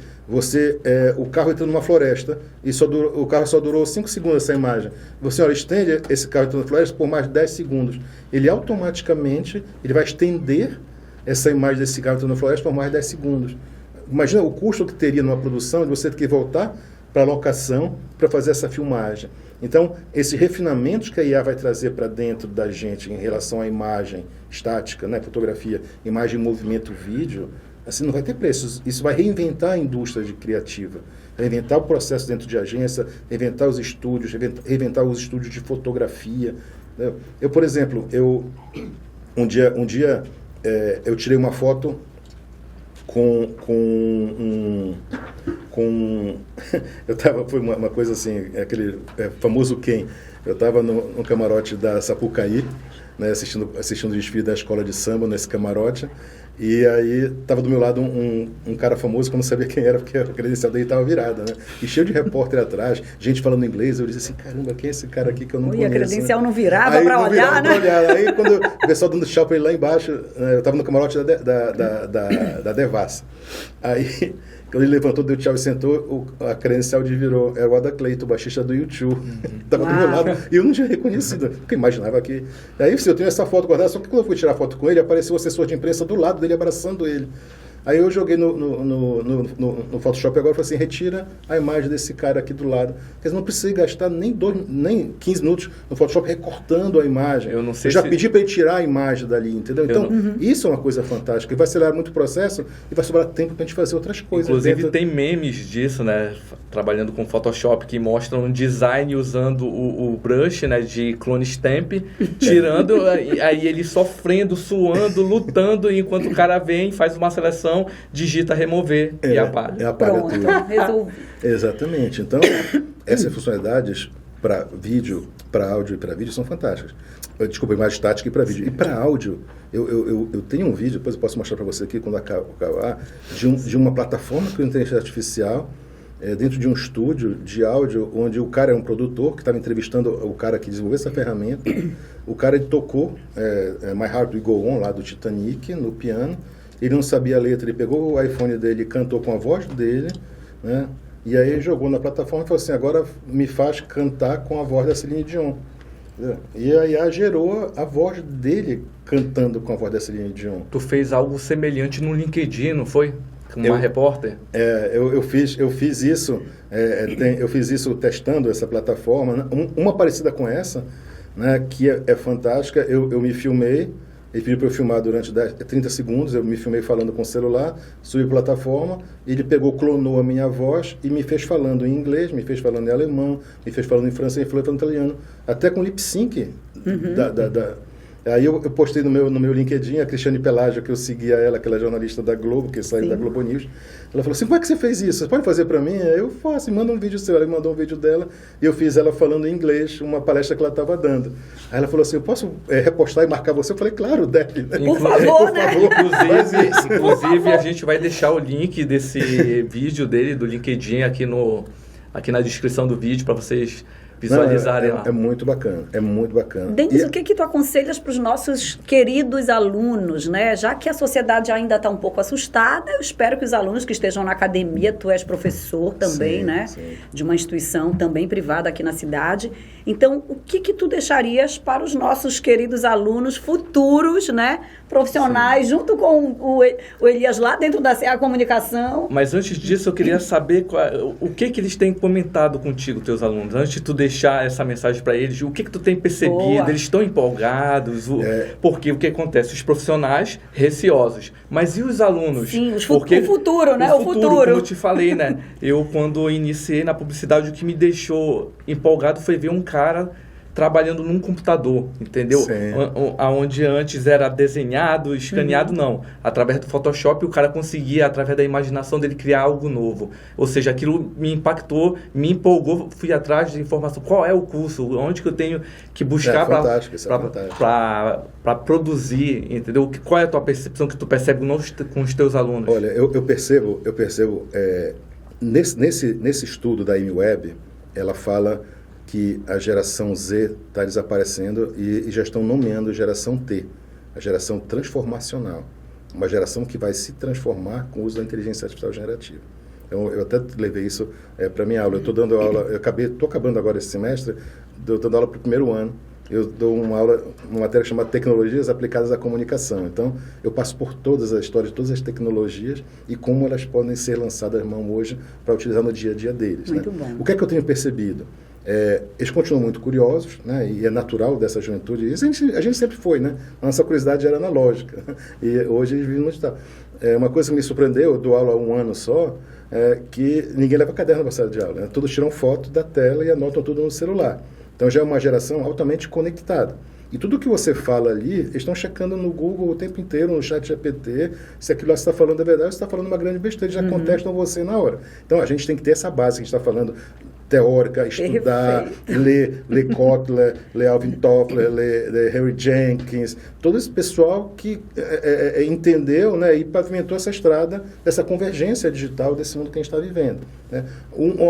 O carro entrou numa floresta, e o carro só durou 5 segundos essa imagem. Você, olha, estende esse carro entrando na floresta por mais 10 segundos. Ele automaticamente vai estender essa imagem desse carro entrando na floresta por mais 10 segundos. Imagina o custo que teria numa produção de você ter que voltar para a locação para fazer essa filmagem. Então, esses refinamentos que a IA vai trazer para dentro da gente em relação à imagem estática, né, fotografia, imagem, movimento, vídeo, assim, não vai ter preço. Isso vai reinventar a indústria criativa, reinventar o processo dentro de agência, reinventar os estúdios, reinventar os estúdios de fotografia. Eu, por exemplo, um dia eu tirei uma foto foi uma coisa assim, aquele famoso Ken. Eu estava no camarote da Sapucaí, né, assistindo o desfile da escola de samba nesse camarote, e aí estava do meu lado um cara famoso que eu não sabia quem era, porque a credencial dele estava virada, né? E cheio de repórter atrás, gente falando inglês. Eu disse assim, caramba, quem é esse cara aqui que eu não conheço? E a credencial, né? Não virava para olhar, né? Aí quando o pessoal dando tchau para ele lá embaixo, eu estava no camarote da Devassa. Aí, quando ele levantou, deu tchau e sentou, a credencial virou. Era o Ada Clayton, o baixista do U2. Estava do meu lado e eu não tinha reconhecido, porque eu imaginava que... Aí, eu tenho essa foto guardada, só que quando eu fui tirar foto com ele, apareceu o assessor de imprensa do lado dele, abraçando ele. Aí eu joguei no Photoshop agora e falei assim, retira a imagem desse cara aqui do lado. Quer dizer, não precisei gastar nem 15 minutos no Photoshop recortando a imagem. Eu já pedi para ele tirar a imagem dali, entendeu? Então, isso é uma coisa fantástica. Vai acelerar muito o processo e vai sobrar tempo para a gente fazer outras coisas. Inclusive, tem memes disso, né? Trabalhando com Photoshop, que mostram um design usando o brush, né? De clone stamp, tirando, aí ele sofrendo, suando, lutando, enquanto o cara vem, faz uma seleção informação, digita remover e apaga. Apaga Pronto, tudo. resolvi. Exatamente. Então, essas funcionalidades para vídeo, para áudio e para vídeo são fantásticas. Desculpa, imagem estática e para vídeo. E para áudio, eu tenho um vídeo, depois eu posso mostrar para você aqui quando acabar, de uma plataforma com inteligência artificial dentro de um estúdio de áudio, onde o cara é um produtor que estava entrevistando o cara que desenvolveu essa ferramenta. O cara tocou My Heart Will Go On, lá do Titanic, no piano. Ele não sabia a letra, ele pegou o iPhone dele e cantou com a voz dele, né? E aí jogou na plataforma e falou assim, agora me faz cantar com a voz da Celine Dion. E a IA gerou a voz dele cantando com a voz da Celine Dion. Tu fez algo semelhante no LinkedIn, não foi? Com uma repórter? Eu fiz isso, eu fiz isso testando essa plataforma, né? Uma parecida com essa, né, que é fantástica. Eu me filmei, ele pediu para eu filmar durante 30 segundos, eu me filmei falando com o celular, subi a plataforma, ele clonou a minha voz e me fez falando em inglês, me fez falando em alemão, me fez falando em francês, me falando em italiano, até com lip sync. Aí eu postei no meu LinkedIn, a Cristiane Pelágio, que eu seguia ela, aquela jornalista da Globo, que saiu da Globo News. Ela falou assim, como é que você fez isso? Você pode fazer para mim? Aí eu faço, manda um vídeo seu. Ela mandou um vídeo dela e eu fiz ela falando em inglês, uma palestra que ela estava dando. Aí ela falou assim, eu posso repostar e marcar você? Eu falei, claro, deve. Né? Por favor, né? Inclusive, a gente vai deixar o link desse vídeo dele, do LinkedIn, aqui na descrição do vídeo, para vocês visualizarem lá. É muito bacana, é muito bacana. Denis, o que tu aconselhas para os nossos queridos alunos, né? Já que a sociedade ainda está um pouco assustada, eu espero que os alunos que estejam na academia, tu és professor também, sim, né? Sim. De uma instituição também privada aqui na cidade. Então, o que tu deixarias para os nossos queridos alunos futuros, né? Profissionais, sim, junto com o Elias lá dentro da CA Comunicação? Mas antes disso, eu queria saber o que eles têm comentado contigo, teus alunos. Antes de tu deixar essa mensagem para eles, o que tu tem percebido? Boa. Eles estão empolgados? Porque o que acontece? Os profissionais receosos. Mas e os alunos? Sim, o futuro, né? O futuro. Como eu te falei, né? Eu, quando iniciei na publicidade, o que me deixou empolgado foi ver um cara trabalhando num computador, entendeu? Onde antes era desenhado, escaneado, não. Através do Photoshop, o cara conseguia, através da imaginação dele, criar algo novo. Ou seja, aquilo me impactou, me empolgou, fui atrás de informação. Qual é o curso? Onde que eu tenho que buscar para produzir, entendeu? Qual é a tua percepção que tu percebe com os teus alunos? Olha, eu percebo nesse estudo da IMWeb, ela fala que a geração Z está desaparecendo e já estão nomeando a geração T, a geração transformacional, uma geração que vai se transformar com o uso da inteligência artificial generativa. Então, eu até levei isso para minha aula. Eu estou dando aula, estou acabando agora esse semestre, dando aula para o primeiro ano. Eu dou uma matéria chamada Tecnologias Aplicadas à Comunicação. Então, eu passo por todas as histórias, todas as tecnologias e como elas podem ser lançadas à mão hoje para utilizar no dia a dia deles. Muito né? bom. O que é que eu tenho percebido? Eles continuam muito curiosos, né? E é natural dessa juventude. Isso a gente sempre foi, né? A nossa curiosidade era analógica. E hoje eles vivem no digital. Uma coisa que me surpreendeu, eu dou aula há um ano só, que ninguém leva caderno para a sala de aula. Né? Todos tiram foto da tela e anotam tudo no celular. Então já é uma geração altamente conectada. E tudo que você fala ali, eles estão checando no Google o tempo inteiro, no chat GPT, se aquilo que você está falando é verdade, você está falando uma grande besteira, eles já contestam você na hora. Então a gente tem que ter essa base que a gente está falando, teórica, estudar, ler Kotler, ler Alvin Toffler, ler Harry Jenkins, todo esse pessoal que entendeu, né, e pavimentou essa estrada dessa convergência digital desse mundo que a gente está vivendo. Né?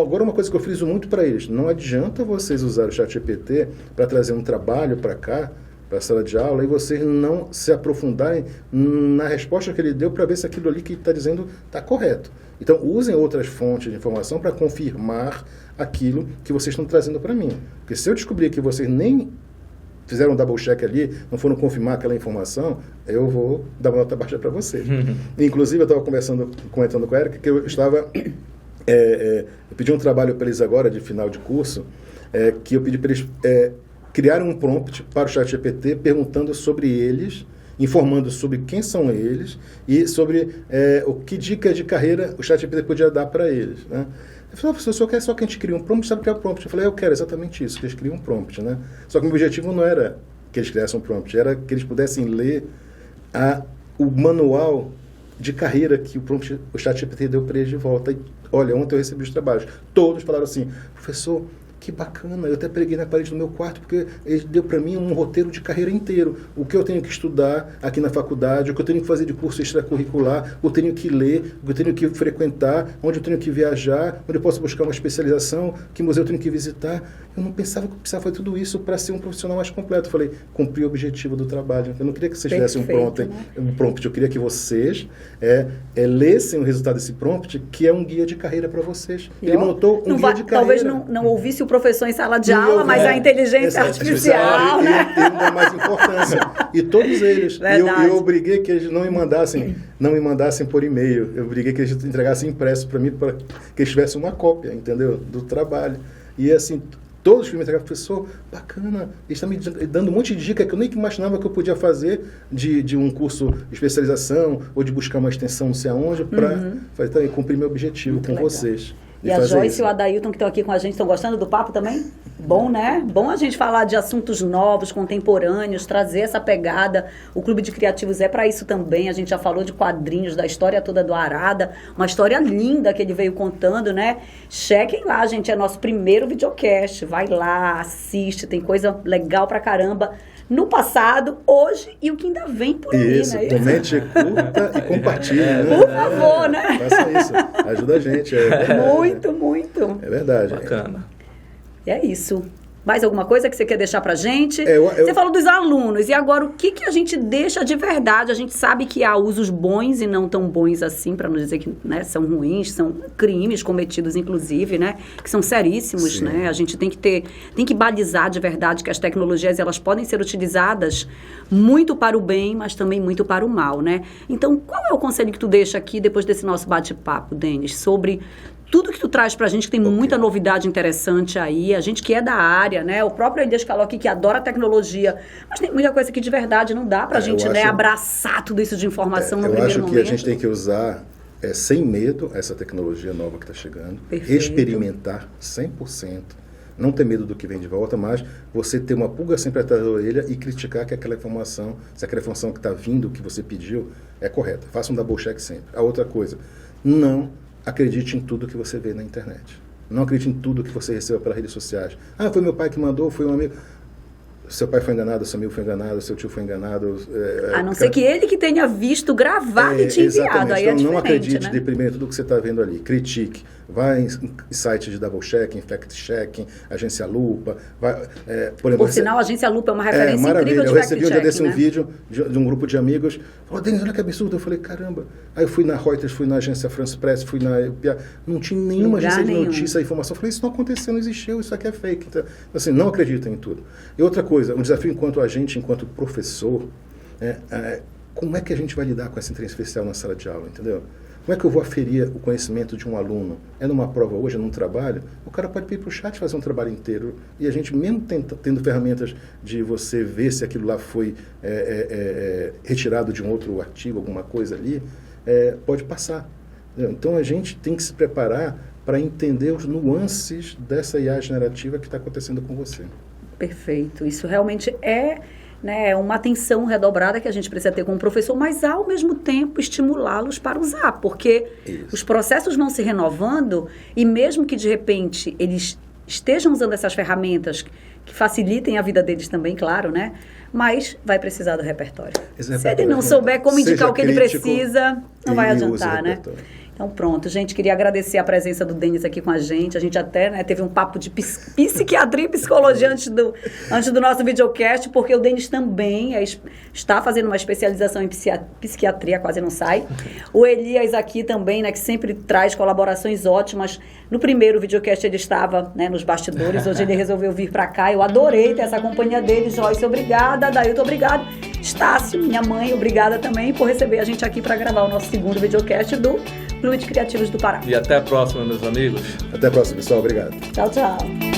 Agora, uma coisa que eu friso muito para eles, não adianta vocês usar o ChatGPT para trazer um trabalho para cá, para a sala de aula, e vocês não se aprofundarem na resposta que ele deu para ver se aquilo ali que está dizendo está correto. Então, usem outras fontes de informação para confirmar aquilo que vocês estão trazendo para mim. Porque se eu descobrir que vocês nem fizeram um double check ali, não foram confirmar aquela informação, eu vou dar uma nota baixa para vocês. Inclusive, eu estava comentando com a Erika que eu estava... eu pedi um trabalho para eles agora, de final de curso, que eu pedi para eles criarem um prompt para o ChatGPT perguntando sobre eles, informando sobre quem são eles e sobre o que dica de carreira o ChatGPT podia dar para eles, né? Eu falei, professor, o senhor quer só que a gente crie um prompt? Sabe o que é o prompt? Eu falei, eu quero exatamente isso, que eles criem um prompt, né? Só que o meu objetivo não era que eles criassem um prompt, era que eles pudessem ler o manual de carreira que o ChatGPT deu para eles de volta. E, olha, ontem eu recebi os trabalhos. Todos falaram assim, professor, que bacana, eu até preguei na parede do meu quarto, porque ele deu para mim um roteiro de carreira inteiro. O que eu tenho que estudar aqui na faculdade, o que eu tenho que fazer de curso extracurricular, o que eu tenho que ler, o que eu tenho que frequentar, onde eu tenho que viajar, onde eu posso buscar uma especialização, que museu eu tenho que visitar. Eu não pensava que eu precisava fazer tudo isso para ser um profissional mais completo. Eu falei, cumpri o objetivo do trabalho. Eu não queria que vocês fizessem um prompt, eu queria que vocês lessem o resultado desse prompt, que é um guia de carreira para vocês. Ele montou um guia de carreira. Talvez não ouvisse o professor em sala de aula, mas a inteligência artificial, né? Ele dá mais importância. E todos eles. Eu obriguei que eles não me mandassem por e-mail. Eu obriguei que eles entregassem impresso para mim, para que eles tivessem uma cópia, entendeu? Do trabalho. E assim, todos que me entregaram, professor, bacana, ele está me dando um monte de dica que eu nem imaginava que eu podia fazer de um curso de especialização ou de buscar uma extensão não sei aonde para cumprir meu objetivo muito com legal. Vocês. E a Joyce e o Adailton, que estão aqui com a gente, estão gostando do papo também? Bom, né? Bom a gente falar de assuntos novos, contemporâneos, trazer essa pegada. O Clube de Criativos é para isso também. A gente já falou de quadrinhos, da história toda do Arada. Uma história linda que ele veio contando, né? Chequem lá, gente. É nosso primeiro videocast. Vai lá, assiste. Tem coisa legal pra caramba. No passado, hoje e o que ainda vem por aí, isso, né? Comente, curta e compartilhe. Né? Por favor, né? Faça isso. Ajuda a gente. Muito. É verdade. Bacana. E é isso. Mais alguma coisa que você quer deixar pra gente? Você falou dos alunos. E agora, o que a gente deixa de verdade? A gente sabe que há usos bons e não tão bons assim, para não dizer que, né, são ruins, são crimes cometidos, inclusive, né? Que são seríssimos, Sim. né? A gente tem que balizar de verdade que as tecnologias, elas podem ser utilizadas muito para o bem, mas também muito para o mal, né? Então, qual é o conselho que tu deixa aqui, depois desse nosso bate-papo, Denis, sobre tudo que tu traz pra gente, que tem muita novidade interessante aí, a gente que é da área, né? O próprio Elias falou aqui que adora a tecnologia, mas tem muita coisa que de verdade não dá pra gente, né, abraçar tudo isso de informação no primeiro momento. Eu acho que a gente tem que usar sem medo essa tecnologia nova que está chegando, experimentar 100%, não ter medo do que vem de volta, mas você ter uma pulga sempre atrás da orelha e criticar que aquela informação, se aquela informação que está vindo, que você pediu, é correta. Faça um double check sempre. A outra coisa, não acredite em tudo que você vê na internet. Não acredite em tudo que você receba pelas redes sociais. Ah, foi meu pai que mandou, foi um amigo. Seu pai foi enganado, seu amigo foi enganado, seu tio foi enganado. A não ser que ele que tenha visto, gravado e te enviado. Aí então, não acredite né? de primeiro tudo que você está vendo ali. Critique. Vai em sites de double checking, fact checking, Agência Lupa. Por sinal, a Agência Lupa é uma referência incrível de fact-checking. Eu recebi um dia desse um né? vídeo de um grupo de amigos. Falou, Denis, olha que absurdo. Eu falei, caramba. Aí eu fui na Reuters, fui na Agência France Press, fui na... Não tinha nenhuma agência de notícia, informação. Eu falei, isso não aconteceu, não existiu, isso aqui é fake. Então, assim, não acreditem em tudo. E outra coisa, um desafio enquanto agente, enquanto professor, como é que a gente vai lidar com essa inteligência artificial na sala de aula, entendeu? Como é que eu vou aferir o conhecimento de um aluno? É numa prova hoje, é num trabalho? O cara pode pedir para o chat fazer um trabalho inteiro. E a gente, mesmo tendo ferramentas de você ver se aquilo lá foi retirado de um outro artigo, alguma coisa ali, pode passar. Entendeu? Então, a gente tem que se preparar para entender os nuances dessa IA generativa que está acontecendo com você. Perfeito. Isso realmente é... né, uma atenção redobrada que a gente precisa ter com o professor, mas ao mesmo tempo estimulá-los para usar, porque os processos vão se renovando e mesmo que de repente eles estejam usando essas ferramentas que facilitem a vida deles também, claro, né? Mas vai precisar do repertório. Se ele não souber como indicar o que ele precisa, não vai adiantar, né? Então, pronto, gente, queria agradecer a presença do Denis aqui com a gente até, né, teve um papo de psiquiatria e psicologia antes do nosso videocast, porque o Denis também está fazendo uma especialização em psiquiatria, quase não sai. O Elias aqui também, né, que sempre traz colaborações ótimas. No primeiro videocast ele estava, né, nos bastidores, hoje ele resolveu vir para cá. Eu adorei ter essa companhia dele. Joyce, obrigada. Dailton, obrigado. Estácio, minha mãe, obrigada também por receber a gente aqui para gravar o nosso segundo videocast do Clube de Criativos do Pará. E até a próxima, meus amigos. Até a próxima, pessoal. Obrigado. Tchau, tchau.